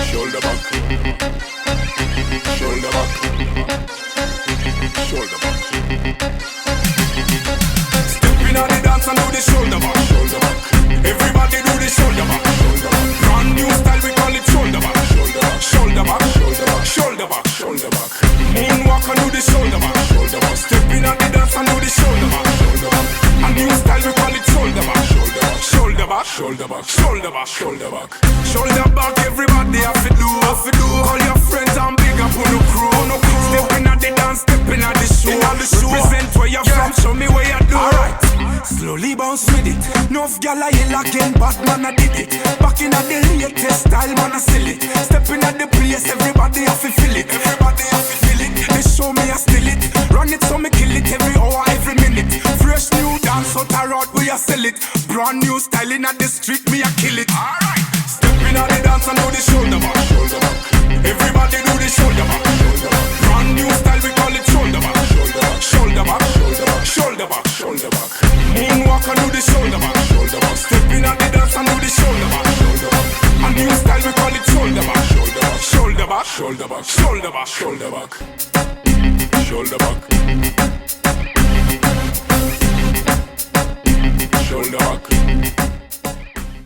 Shoulder back. Shoulder back. Shoulder back. Stepping on the dance and do the shoulder back. Shoulder back. Everybody do the shoulder back. Shoulder back. Brand new style, we call it shoulder back. Shoulder back. Shoulder back. Shoulder back. Shoulder back. Shoulder back. Moonwalk and do the shoulder back. Shoulder back. Stepping on the dance and do the shoulder back. Shoulder back. A new style, we call it shoulder back. Shoulder back. Shoulder back. Shoulder back. Shoulder back. Shoulder back. Shoulder back. Everybody have to do. Have to do. Call your friends and big up on the crew. On the crew. Stepping at the dance, stepping at the show. On the show. Represent where you're from. Show me where you do. Alright. Slowly bounce with it. Nuff gyal a yell again, Batman a did it. Back in the latest style, man a sell it. Stepping at the place, everybody have to feel it. Everybody have to feel it. They show me I steal it. Run it so me kill it every hour, every minute. Fresh new dance out a road, we a sell it. Brand new styling at the street, me a kill it. Alright. Stepping at the dance and do the shoulder back. Shoulder back. Everybody do the shoulder back. Shoulder back. Brand new style, we call it shoulder back. Shoulder back. Shoulder back. Shoulder back. Shoulder back. Shoulder back. Moonwalk and do the shoulder back. Shoulder back. Stepping at the dance and do the shoulder back. Shoulder back. A new style, we call it shoulder back. Shoulder back. Shoulder back. Shoulder back. Shoulder back. Shoulder back. Shoulder back. Shoulder back.